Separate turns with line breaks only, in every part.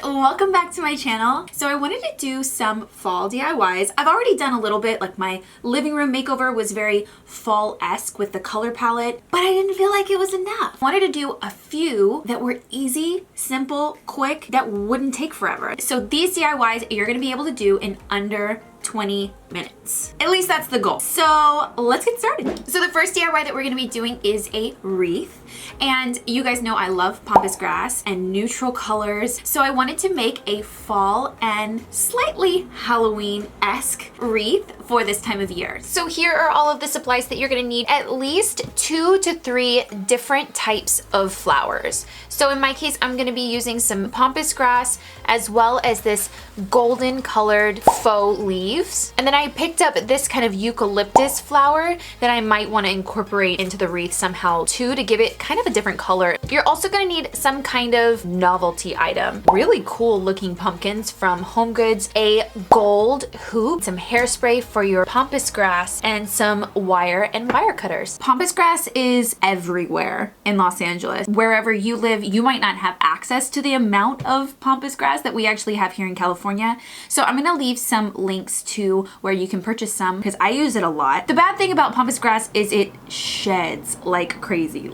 Welcome back to my channel. So I wanted to do some fall DIYs. I've already done a little bit, like my living room makeover was very fall-esque with the color palette, but I didn't feel like it was enough. I wanted to do a few that were easy, simple, quick, that wouldn't take forever. So these DIYs you're gonna be able to do in under 20 minutes. At least that's the goal. So let's get started. So the first DIY that we're gonna be doing is a wreath. And you guys know I love pampas grass and neutral colors. So I wanted to make a fall and slightly Halloween-esque wreath for this time of year. So here are all of the supplies that you're gonna need. At least 2 to 3 different types of flowers. So in my case, I'm gonna be using some pampas grass as well as this golden colored faux leaves. And then I picked up this kind of eucalyptus flower that I might want to incorporate into the wreath somehow too, to give it kind of a different color. You're also going to need some kind of novelty item. Really cool looking pumpkins from HomeGoods, a gold hoop, some hairspray for your pampas grass, and some wire and wire cutters. Pampas grass is everywhere in Los Angeles. Wherever you live, you might not have access to the amount of pampas grass that we actually have here in California. So I'm going to leave some links to where you can purchase some because I use it a lot. The bad thing about pampas grass is it sheds like crazy.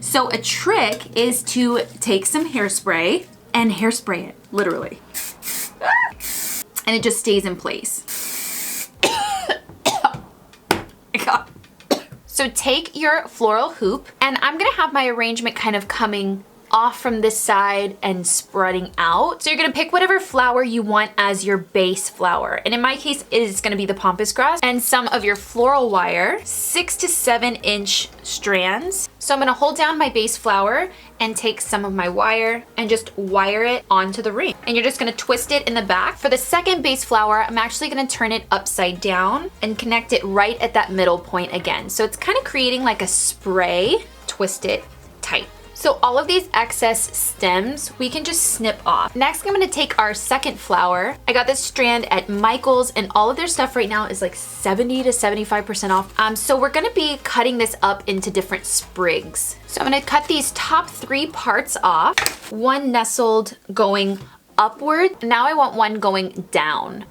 So a trick is to take some hairspray and hairspray it, literally. And it just stays in place. So take your floral hoop, and I'm gonna have my arrangement kind of coming off from this side and spreading out. So you're gonna pick whatever flower you want as your base flower. And in my case, it is gonna be the pampas grass and some of your floral wire, 6 to 7 inch strands. So I'm gonna hold down my base flower and take some of my wire and just wire it onto the ring. And you're just gonna twist it in the back. For the second base flower, I'm actually gonna turn it upside down and connect it right at that middle point again. So it's kind of creating like a spray, twist it tight. So all of these excess stems, we can just snip off. Next, I'm gonna take our second flower. I got this strand at Michael's and all of their stuff right now is like 70 to 75% off. So we're gonna be cutting this up into different sprigs. So I'm gonna cut these top 3 parts off. One nestled going upward. Now I want one going down.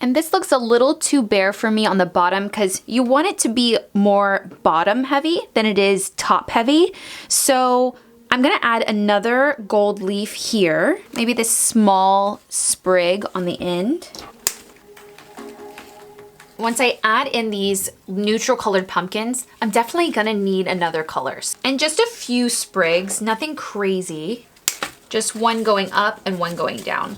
And this looks a little too bare for me on the bottom because you want it to be more bottom heavy than it is top heavy. So I'm gonna add another gold leaf here, maybe this small sprig on the end. Once I add in these neutral colored pumpkins, I'm definitely gonna need another colors. And just a few sprigs, nothing crazy. Just one going up and one going down.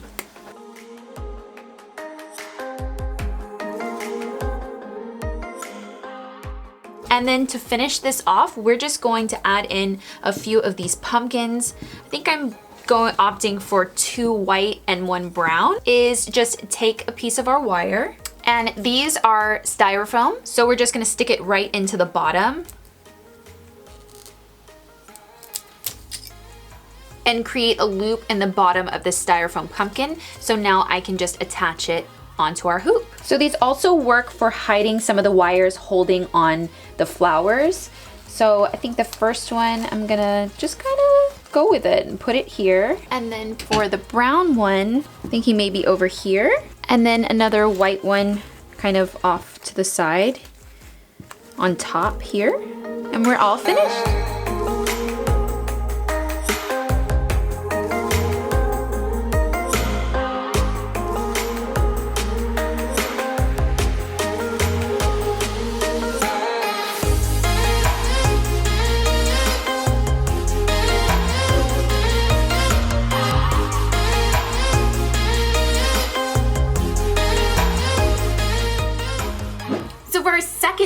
And then to finish this off, we're just going to add in a few of these pumpkins. I think I'm opting for 2 white and 1 brown. Is just take a piece of our wire, and these are styrofoam. So we're just gonna stick it right into the bottom and create a loop in the bottom of this styrofoam pumpkin. So now I can just attach it onto our hoop. So these also work for hiding some of the wires holding on the flowers. So I think the first one, I'm gonna just kind of go with it and put it here. And then for the brown one, I think he may be over here. And then another white one kind of off to the side on top here. And we're all finished.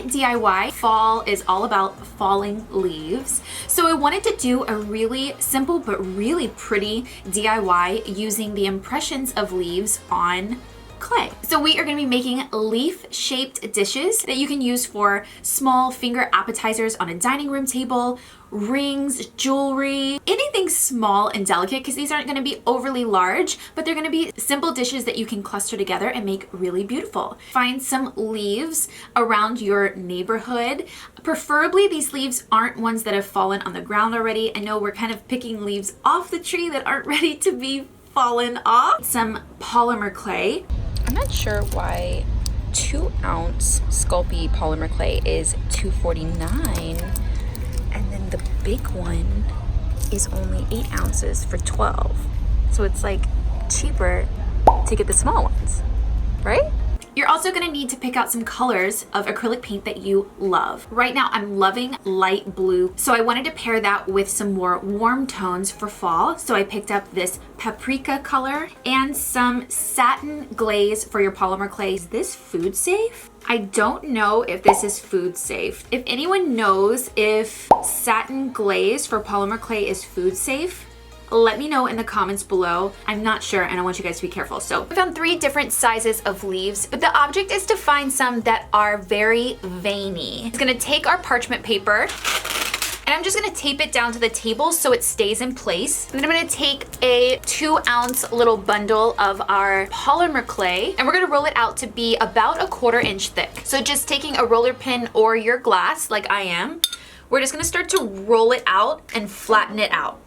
DIY. Fall is all about falling leaves. So I wanted to do a really simple but really pretty DIY using the impressions of leaves on clay. So we are gonna be making leaf-shaped dishes that you can use for small finger appetizers on a dining room table, rings, jewelry, anything small and delicate, because these aren't gonna be overly large, but they're gonna be simple dishes that you can cluster together and make really beautiful. Find some leaves around your neighborhood. Preferably these leaves aren't ones that have fallen on the ground already. I know we're kind of picking leaves off the tree that aren't ready to be fallen off. Some polymer clay.
I'm not sure why 2-ounce Sculpey polymer clay is $2.49, and then the big one is only 8 ounces for $12. So it's like cheaper to get the small ones, right?
You're also gonna need to pick out some colors of acrylic paint that you love. Right now, I'm loving light blue, so I wanted to pair that with some more warm tones for fall. So I picked up this paprika color and some satin glaze for your polymer clay. Is this food safe? I don't know if this is food safe. If anyone knows if satin glaze for polymer clay is food safe, let me know in the comments below. I'm not sure and I want you guys to be careful. So I found 3 different sizes of leaves, but the object is to find some that are very veiny. It's gonna take our parchment paper and I'm just gonna tape it down to the table so it stays in place. And then I'm gonna take a 2-ounce little bundle of our polymer clay and we're gonna roll it out to be about 1/4 inch thick. So just taking a roller pin or your glass like I am, we're just gonna start to roll it out and flatten it out.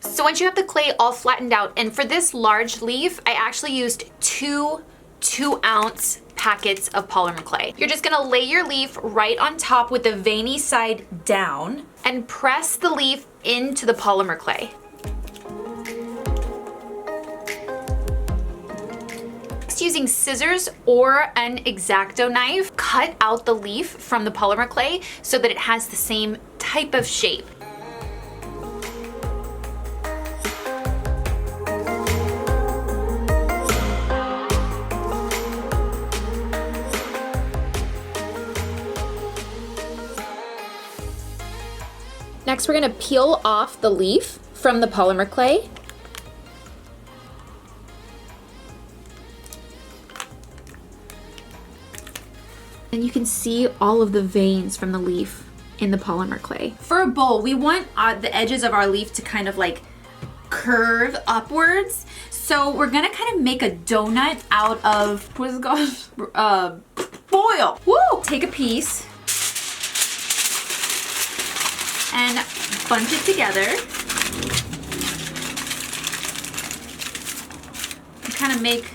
So once you have the clay all flattened out, and for this large leaf, I actually used 2 2-ounce packets of polymer clay. You're just gonna lay your leaf right on top with the veiny side down and press the leaf into the polymer clay. Using scissors or an X-Acto knife, cut out the leaf from the polymer clay so that it has the same type of shape. Next, we're gonna peel off the leaf from the polymer clay. And you can see all of the veins from the leaf in the polymer clay. For a bowl, we want the edges of our leaf to kind of like curve upwards. So we're gonna kind of make a donut out of, what is it called? Foil. Woo! Take a piece and bunch it together. And kind of make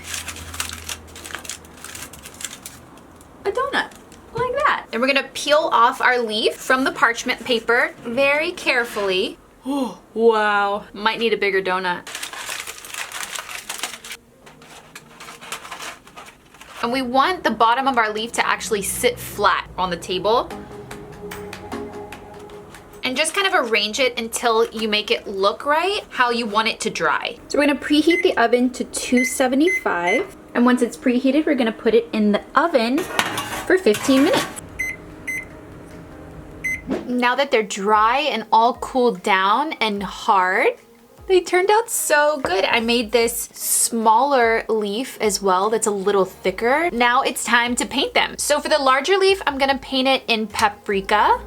a donut like that. And we're gonna peel off our leaf from the parchment paper very carefully. Oh, wow. Might need a bigger donut. And we want the bottom of our leaf to actually sit flat on the table. And just kind of arrange it until you make it look right, how you want it to dry. So we're gonna preheat the oven to 275. And once it's preheated, we're gonna put it in the oven for 15 minutes. Now that they're dry and all cooled down and hard, they turned out so good. I made this smaller leaf as well that's a little thicker. Now it's time to paint them. So for the larger leaf, I'm gonna paint it in paprika.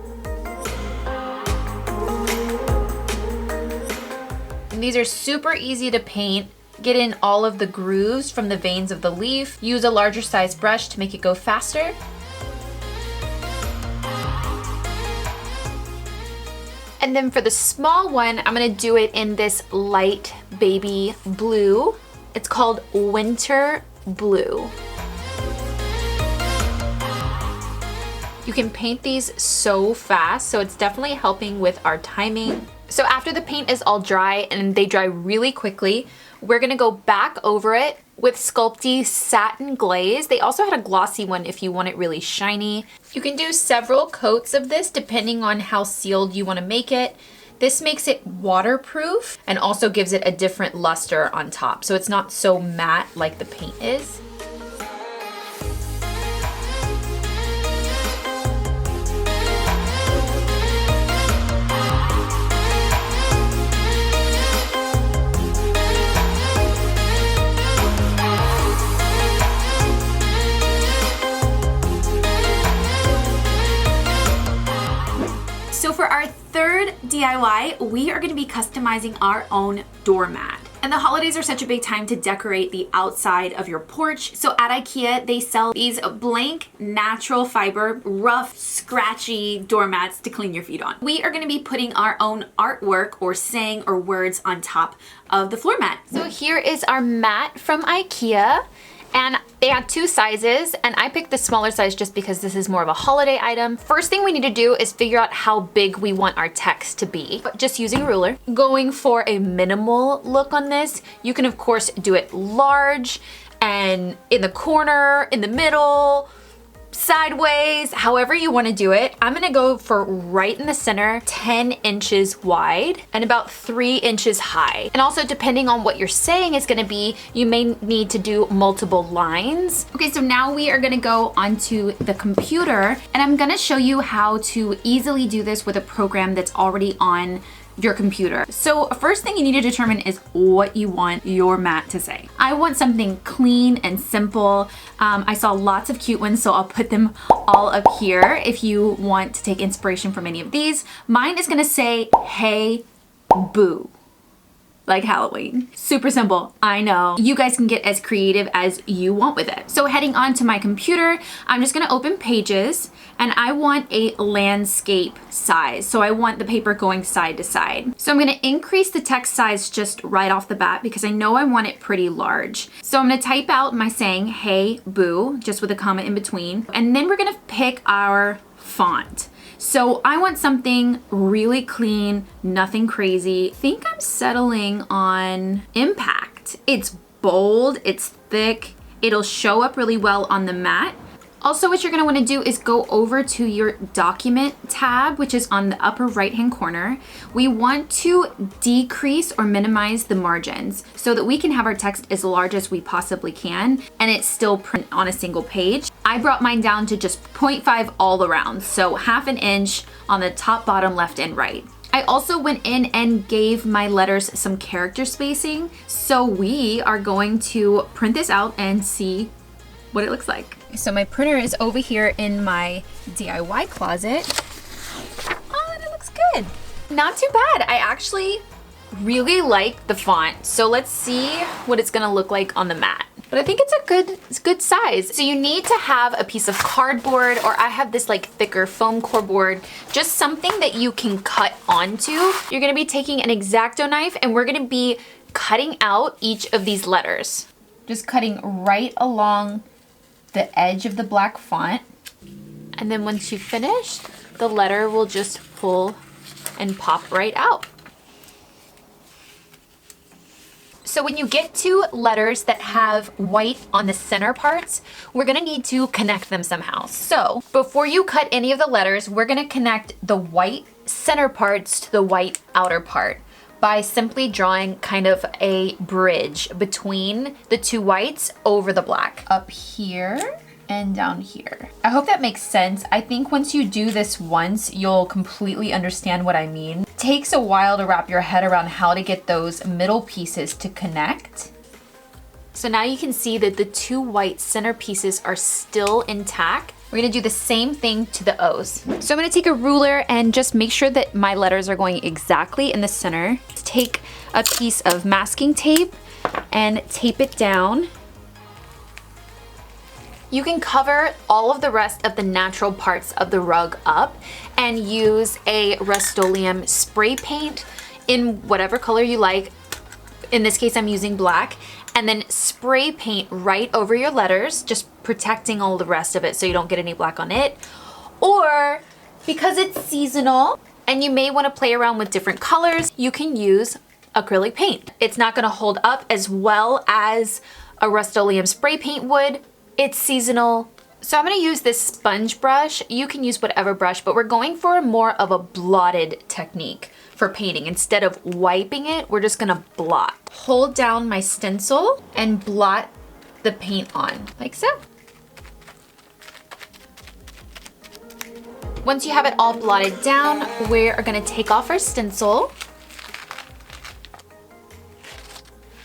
And these are super easy to paint. Get in all of the grooves from the veins of the leaf. Use a larger size brush to make it go faster. And then for the small one, I'm gonna do it in this light baby blue. It's called Winter Blue. You can paint these so fast, so it's definitely helping with our timing. So after the paint is all dry and they dry really quickly, we're gonna go back over it with Sculpey satin glaze. They also had a glossy one if you want it really shiny. You can do several coats of this depending on how sealed you wanna make it. This makes it waterproof and also gives it a different luster on top, so it's not so matte like the paint is. DIY, we are gonna be customizing our own doormat. And the holidays are such a big time to decorate the outside of your porch. So at IKEA, they sell these blank, natural fiber, rough, scratchy doormats to clean your feet on. We are gonna be putting our own artwork or saying or words on top of the floor mat.
So here is our mat from IKEA. And they had 2 sizes, and I picked the smaller size just because this is more of a holiday item. First thing we need to do is figure out how big we want our text to be. Just using a ruler. Going for a minimal look on this, you can of course do it large and in the corner, in the middle, sideways, however you want to do it. I'm gonna go for right in the center, 10 inches wide and about 3 inches high. And also depending on what you're saying is gonna be, you may need to do multiple lines. Okay, so now we are gonna go onto the computer and I'm gonna show you how to easily do this with a program that's already on your computer. So first thing you need to determine is what you want your mat to say. I want something clean and simple. I saw lots of cute ones, so I'll put them all up here if you want to take inspiration from any of these. Mine is gonna say, "Hey, boo." Like Halloween. Super simple, I know. You guys can get as creative as you want with it. So heading on to my computer, I'm just gonna open Pages and I want a landscape size. So I want the paper going side to side. So I'm gonna increase the text size just right off the bat because I know I want it pretty large. So I'm gonna type out my saying, "Hey, boo," just with a comma in between. And then we're gonna pick our font. So I want something really clean, nothing crazy. I think I'm settling on Impact. It's bold, it's thick, it'll show up really well on the mat. Also, what you're gonna wanna do is go over to your document tab, which is on the upper right-hand corner. We want to decrease or minimize the margins so that we can have our text as large as we possibly can and it's still print on a single page. I brought mine down to just 0.5 all around, so 1/2 inch on the top, bottom, left, and right. I also went in and gave my letters some character spacing, so we are going to print this out and see what it looks like. So my printer is over here in my DIY closet. Oh, and it looks good. Not too bad. I actually really like the font. So let's see what it's gonna look like on the mat. But I think it's a good size. So you need to have a piece of cardboard, or I have this like thicker foam core board, just something that you can cut onto. You're gonna be taking an X-Acto knife and we're gonna be cutting out each of these letters. Just cutting right along the edge of the black font. And then once you've finished, the letter will just pull and pop right out. So when you get to letters that have white on the center parts, we're gonna need to connect them somehow. So before you cut any of the letters, we're gonna connect the white center parts to the white outer part by simply drawing kind of a bridge between the 2 whites over the black. Up here and down here. I hope that makes sense. I think once you do this once, you'll completely understand what I mean. It takes a while to wrap your head around how to get those middle pieces to connect. So now you can see that the 2 white center pieces are still intact. We're gonna do the same thing to the O's. So I'm gonna take a ruler and just make sure that my letters are going exactly in the center. Take a piece of masking tape and tape it down. You can cover all of the rest of the natural parts of the rug up and use a Rust-Oleum spray paint in whatever color you like. In this case, I'm using black. And then spray paint right over your letters, just protecting all the rest of it so you don't get any black on it. Or because it's seasonal and you may want to play around with different colors, you can use acrylic paint. It's not going to hold up as well as a Rust-Oleum spray paint would. It's seasonal. So I'm going to use this sponge brush. You can use whatever brush, but we're going for more of a blotted technique for painting. Instead of wiping it, we're just gonna blot. Hold down my stencil and blot the paint on, like so. Once you have it all blotted down, we are gonna take off our stencil.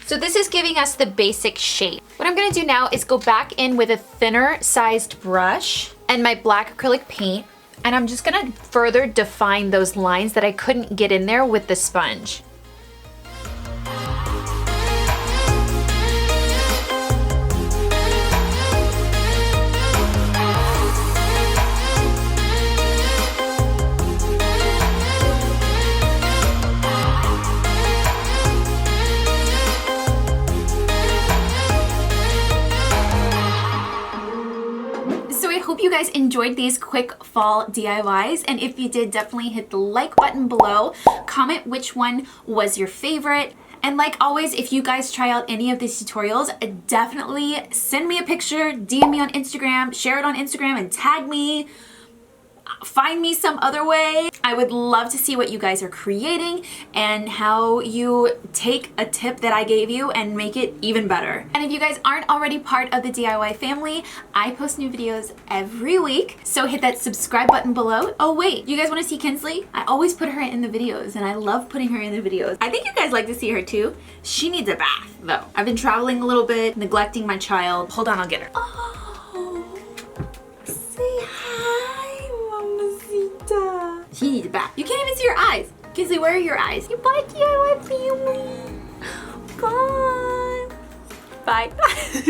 So this is giving us the basic shape. What I'm gonna do now is go back in with a thinner sized brush and my black acrylic paint. And I'm just gonna further define those lines that I couldn't get in there with the sponge.
Hope you guys enjoyed these quick fall DIYs, and if you did, definitely hit the like button below. Comment which one was your favorite, and like always, if you guys try out any of these tutorials, definitely send me a picture, DM me on Instagram, share it on Instagram, and tag me. Find me some other way. I would love to see what you guys are creating and how you take a tip that I gave you and make it even better. And if you guys aren't already part of the DIY family, I post new videos every week, so hit that subscribe button below. Oh wait, you guys want to see Kinsley? I always put her in the videos and I love putting her in the videos. I think you guys like to see her too. She needs a bath though. I've been traveling a little bit, neglecting my child. Hold on, I'll get her. Oh, say hi. She needs a bath. You can't even see your eyes. Kinsley, where are your eyes? Goodbye, DIY family. Bye. Bye.